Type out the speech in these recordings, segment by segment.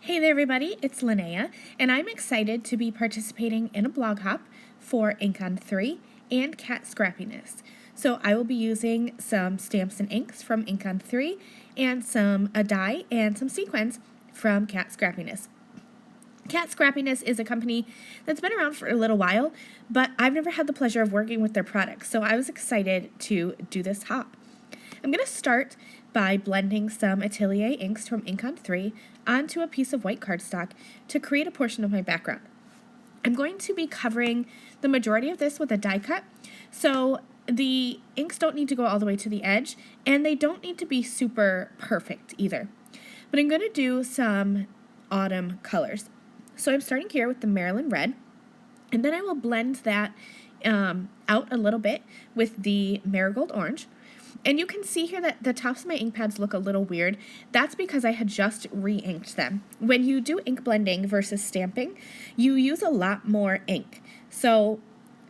Hey there everybody, it's Lynnea, and I'm excited to be participating in a blog hop for InkOn3 and Kat Scrappiness. So I will be using some stamps and inks from InkOn3 and a dye and some sequins from Kat Scrappiness. Kat Scrappiness is a company that's been around for a little while, but I've never had the pleasure of working with their products, so I was excited to do this hop. I'm going to start by blending some Atelier inks from InkOn3 onto a piece of white cardstock to create a portion of my background. I'm going to be covering the majority of this with a die cut, so the inks don't need to go all the way to the edge, and they don't need to be super perfect either. But I'm going to do some autumn colors. So I'm starting here with the Maryland Red, and then I will blend that out a little bit with the Marigold Orange. And you can see here that the tops of my ink pads look a little weird. That's because I had just re-inked them. When you do ink blending versus stamping, you use a lot more ink. So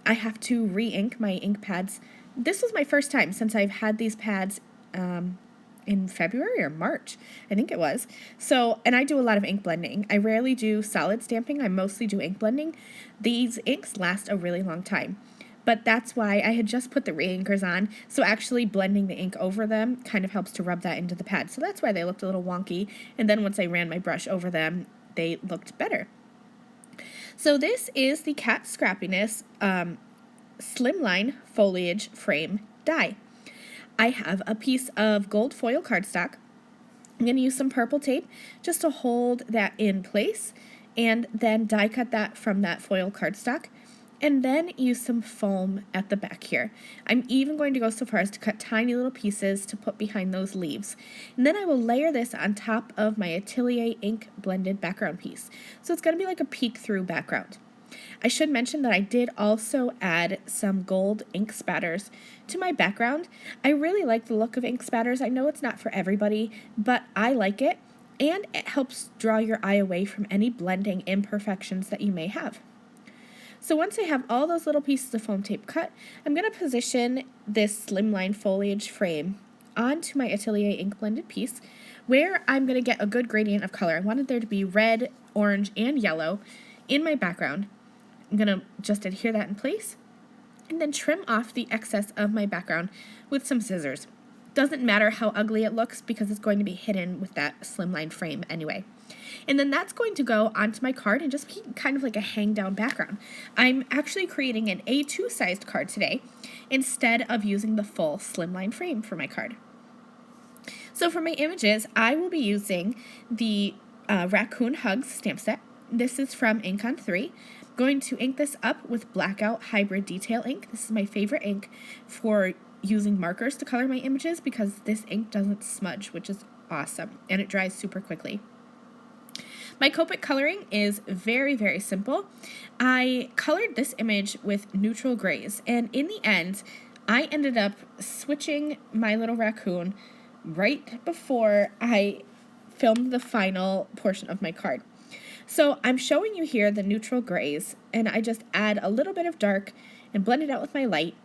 I have to re-ink my ink pads. This was my first time since I've had these pads in February or March, I think it was. So, and I do a lot of ink blending. I rarely do solid stamping. I mostly do ink blending. These inks last a really long time. But that's why I had just put the re-inkers on, so actually blending the ink over them kind of helps to rub that into the pad. So that's why they looked a little wonky, and then once I ran my brush over them, they looked better. So this is the Kat Scrappiness Slimline Foliage Frame Die. I have a piece of gold foil cardstock. I'm going to use some purple tape just to hold that in place, and then die cut that from that foil cardstock. And then use some foam at the back here. I'm even going to go so far as to cut tiny little pieces to put behind those leaves. And then I will layer this on top of my Atelier ink blended background piece. So it's going to be like a peek through background. I should mention that I did also add some gold ink spatters to my background. I really like the look of ink spatters. I know it's not for everybody, but I like it. And it helps draw your eye away from any blending imperfections that you may have. So once I have all those little pieces of foam tape cut, I'm going to position this slimline foliage frame onto my Atelier ink blended piece where I'm going to get a good gradient of color. I wanted there to be red, orange, and yellow in my background. I'm going to just adhere that in place and then trim off the excess of my background with some scissors. Doesn't matter how ugly it looks because it's going to be hidden with that slimline frame anyway. And then that's going to go onto my card and just be kind of like a hang down background. I'm actually creating an A2 sized card today instead of using the full slimline frame for my card. So for my images, I will be using the Raccoon Hugs stamp set. This is from InkOn3. Going to ink this up with Blackout Hybrid Detail ink. This is my favorite ink for using markers to color my images because this ink doesn't smudge, which is awesome, and it dries super quickly. My Copic coloring is very, very simple. I colored this image with neutral grays, and in the end, I ended up switching my little raccoon right before I filmed the final portion of my card. So I'm showing you here the neutral grays, and I just add a little bit of dark and blend it out with my light.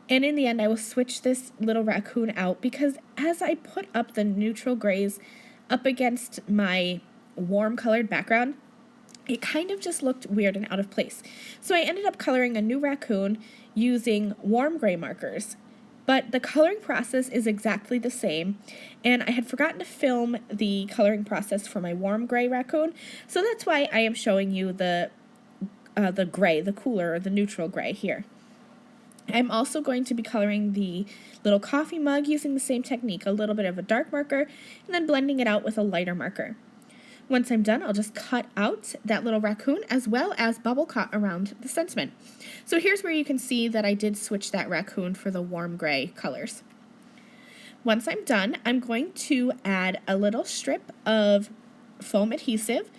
And in the end, I will switch this little raccoon out because as I put up the neutral grays up against my warm colored background, it kind of just looked weird and out of place. So I ended up coloring a new raccoon using warm gray markers. But the coloring process is exactly the same, and I had forgotten to film the coloring process for my warm gray raccoon, so that's why I am showing you the gray, the cooler, or the neutral gray here. I'm also going to be coloring the little coffee mug using the same technique, a little bit of a dark marker, and then blending it out with a lighter marker. Once I'm done, I'll just cut out that little raccoon as well as bubble cut around the sentiment. So here's where you can see that I did switch that raccoon for the warm gray colors. Once I'm done, I'm going to add a little strip of foam adhesive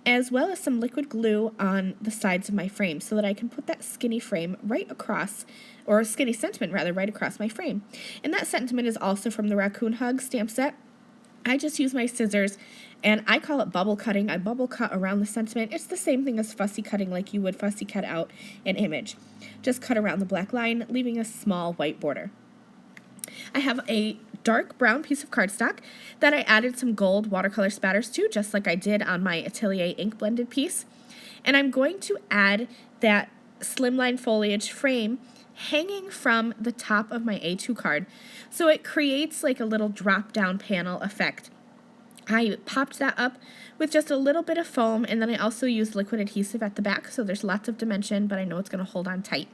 as well as some liquid glue on the sides of my frame so that I can put that skinny frame right across, or skinny sentiment rather, right across my frame. And that sentiment is also from the Raccoon Hug stamp set. I just use my scissors, and I call it bubble cutting. I bubble cut around the sentiment. It's the same thing as fussy cutting, like you would fussy cut out an image. Just cut around the black line, leaving a small white border. I have a dark brown piece of cardstock that I added some gold watercolor spatters to, just like I did on my Atelier ink blended piece. And I'm going to add that slimline foliage frame hanging from the top of my A2 card. So it creates like a little drop down panel effect. I popped that up with just a little bit of foam, and then I also used liquid adhesive at the back, so there's lots of dimension, but I know it's going to hold on tight.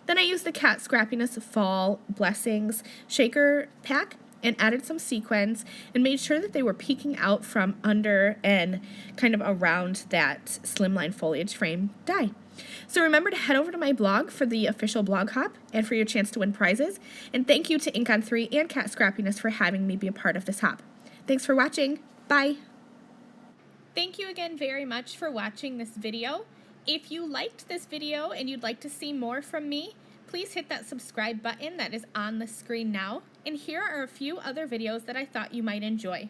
Then I used the Kat Scrappiness Fall Blessings shaker pack and added some sequins and made sure that they were peeking out from under and kind of around that slimline foliage frame die. So remember to head over to my blog for the official blog hop and for your chance to win prizes. And thank you to InkOn3 and Kat Scrappiness for having me be a part of this hop. Thanks for watching. Bye. Thank you again very much for watching this video. If you liked this video and you'd like to see more from me, please hit that subscribe button that is on the screen now. And here are a few other videos that I thought you might enjoy.